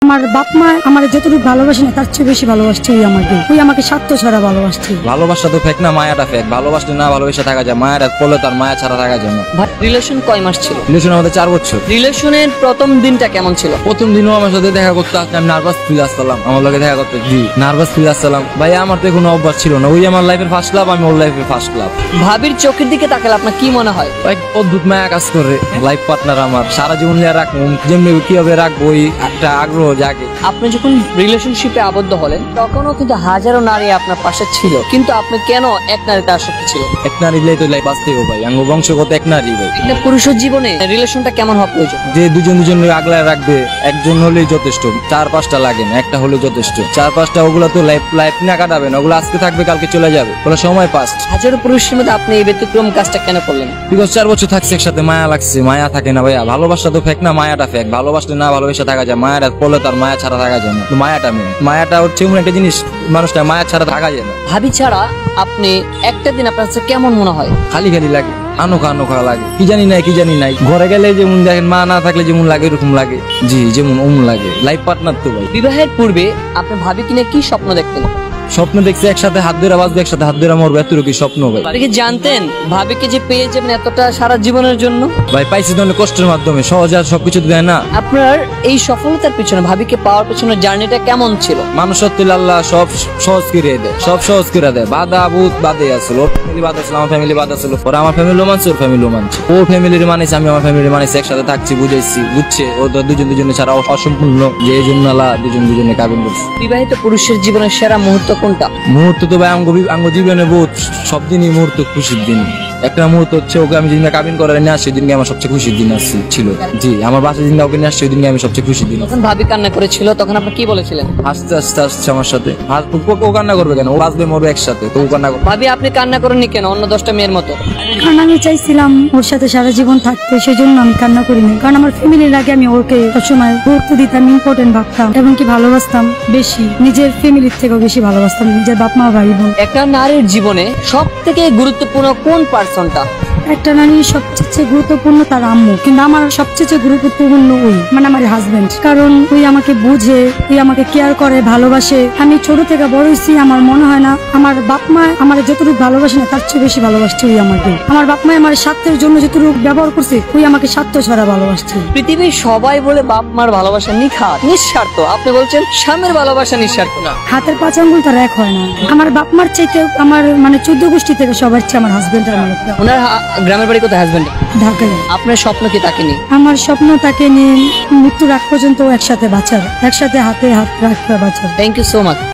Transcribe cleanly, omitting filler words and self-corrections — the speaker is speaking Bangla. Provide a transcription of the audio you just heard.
আমার বাপ মা আমার যতটুকু ভালোবাসে না তার চেয়ে বেশি ভালোবাসছে ওই আমাকে স্বার্থ ছাড়া ভালোবাসছে। ভালোবাসা তো ফেক না, মায়াটা ফেক। ভালোবাসলে না ভালোবেসে থাকা যায়, মায়াটা পড়লে তার মায়া ছাড়া থাকা যায় না। রিলেশন কয় মাস ছিল? রিলেশন আমাদের 4 বছর। রিলেশনের প্রথম দিনটা কেমন ছিল? প্রথম দিনও আমার সাথে দেখা করতে আসলে আমি নার্ভাস ফিল আসলাম, আমার লগে দেখা করতে নার্ভাস ফিল আসলাম। ভাই আমার তো কোনো অভ্যাস ছিল না, ওই আমার লাইফের ফার্স্ট লাভ, আমি ওর লাইফের ফার্স্ট লাভ। ভাবির চোখের দিকে তাকালে আপনার কি মনে হয়? এক অদ্ভুত মায়া কাজ করে। লাইফ পার্টনার আমার, সারা জীবন নিয়ে রাখবো, যেমনি কিভাবে রাখবো ওই একটা আগ্রহ জাগে। আপনি যখন রিলেশনশিপে আবদ্ধ হলেন তখনও কিন্তু হাজারো নারী আপনার পাশে ছিল, কিন্তু আপনি কেন এক নারীতে আসক্ত ছিল? এক নারী তো লাইফ বাঁচতে হবে ভাই, আঙ্গ বংশগত এক নারী ভাই। একটা পুরুষের জীবনে রিলেশনটা কেমন হওয়া প্রয়োজন? যে দুজন আগলায় রাখবে, একজন হলেই যথেষ্ট, 4-5টা লাগে না, একটা হলেই যথেষ্ট। 4-5টা ওগুলো তো লাইফ না কাটাবে না, ওগুলো আজকে থাকবে কালকে চলে যাবে, ওগুলো সময় পাস। হাজারো পুরুষের মধ্যে আপনি এই ব্যতিক্রম কাজটা কেন করলেন? বিকজ 4 বছর থাকছে একসাথে, মায়া লাগছে। মায়া থাকে না ভাইয়া, ভালোবাসা তো ফেক না, মায়াটা ফেক। ভালোবাসলে না ভালোবেসে থাকা যায়, মায়াটা পড়লে তার মায়া ছাড়া থাকা যায় না। মায়াটা মেন, মায়াটা হচ্ছে এমন একটা জিনিস, মানুষটা মায়া ছাড়া থাকা যায় না। ভাবি ছাড়া আপনি একটা দিন আপনার কাছে কেমন মনে হয়? খালি খালি লাগে, আনোখা লাগে, কি জানি নাই। ঘরে গেলে যেমন দেখেন, মা না থাকলে যেমন লাগে এরকম লাগে, জি যেমন ওমন লাগে। লাইফ পার্টনার তো ভাই। বিবাহের পূর্বে আপনি ভাবি কিনে কি স্বপ্ন দেখতেন? স্বপ্ন দেখছি একসাথে হাত ধরে বাঁচবে, একসাথে হাত ধরে মরবে, এতটুকু স্বপ্ন ভাই। আপনি কি জানতেন ভাবিকে যে পেয়ে যাবেন এতটা সারা জীবনের জন্য? ভাই পাইছি তো অনেক কষ্টের মাধ্যমে, সহজে আর সবকিছু দেয় না। আপনার এই সফলতার পিছনে, ভাবিকে পাওয়ার পিছনে জার্নিটা কেমন ছিল? মানুষ সত্যি আল্লাহ সব সহজ করে দেয়, সব সহজ করে দেয়। বাধা বুধ বাদে আসলো, ওর ফ্যামিলি বাদ আসলো, আমার ফ্যামিলি বাদ আসলো, ওরা আমার ফ্যামিলিও মানছে, ওর ফ্যামিলিও মানছে। ওর ফ্যামিলির মানেছে, আমি আমার ফ্যামিলির মানেছি, একসাথে থাকছি, বুঝছে ও তো দুজনে ছাড়া অসম্পূর্ণ, যে এই জন্য আল্লাহ দুজনে কাবিন করছে। বিবাহিত পুরুষের জীবনের সেরা মুহূর্ত কোনটা? মুহূর্ত তো ভাই আঙ্গ জীবনে বহুত, সব দিনই মুহূর্ত খুশির দিন। একটা মুহূর্ত হচ্ছে ওকে আমি যেদিনকে কাবিন করে নিয়ে আসছি, সেদিনকে আমার সবচেয়ে খুশির দিন ছিল। জি আমার বাসায় যেদিন ওকে নিয়ে আসছি, ওই দিনকে আমি সবচেয়ে খুশির দিন। তখন ভাবি কান্না করেছিল, তখন আপনি কি বলেছিলেন? আস্তে আসছে আমার সাথে। ও কান্না করবে কেন? ও বাঁচবে মরবে একসাথে, তো ও কান্না করবে। ভাবি আপনি কান্না করেননি কেন অন্য 10টা মেয়ের মতো? কারণ আমি চাইছিলাম ওর সাথে সারা জীবন থাকতে, সেই জন্য আমি কান্না করিনি। কারণ আমার ফ্যামিলির আগে আমি ওকে সবসময় গুরুত্ব দিতাম, ইম্পর্টেন্ট ভাবতাম, এবং কি ভালোবাসতাম বেশি, নিজের ফ্যামিলির থেকেও বেশি ভালোবাসতাম, নিজের বাপ মা ভাই বোন। একটা নারীর জীবনে সব থেকে গুরুত্বপূর্ণ কোন পার্সনটা? একটা নারীর সবচেয়ে গুরুত্বপূর্ণ তার আম্মু, কিন্তু আমার সবচেয়ে গুরুত্বপূর্ণ ওই, মানে আমার হাজবেন্ড। কারণ ওই আমাকে বুঝে, ওই আমাকে কেয়ার করে, ভালোবাসে। আমি ছোট থেকে বড় হয়েছি, আমার মনে হয় না আমার বাপ মা আমার যতটুকু ভালোবাসে না তার চেয়ে বেশি ভালোবাসছে ওই আমাকে। আমার বাপ মা আমার স্বার্থের জন্য যতটুকু ব্যবহার করছে, ওই আমাকে স্বার্থ ছাড়া ভালোবাসছে। পৃথিবীর সবাই বলে বাপ মার ভালোবাসা নিখাত, নিঃস্বার্থ। আপনি বলছেন স্বামীর ভালোবাসা নিঃস্বার্থ না? হাতের 5 আঙ্গুল তার এক হয় না। আমার বাপ মার চাইতে আমার 14 গোষ্ঠী থেকে সবার চেয়ে আমার হাজবেন্ডের মালিকটা। ওনার গ্রামের বাড়ি কোথায়? হাজবেন্ড ঢাকায়। আপনার স্বপ্ন কি তাকে নিয়ে? আমার স্বপ্ন তাকে নিয়ে মৃত্যুর আগ পর্যন্ত একসাথে বাঁচার, একসাথে হাতে হাত রাখতে বাঁচার। Thank you so much.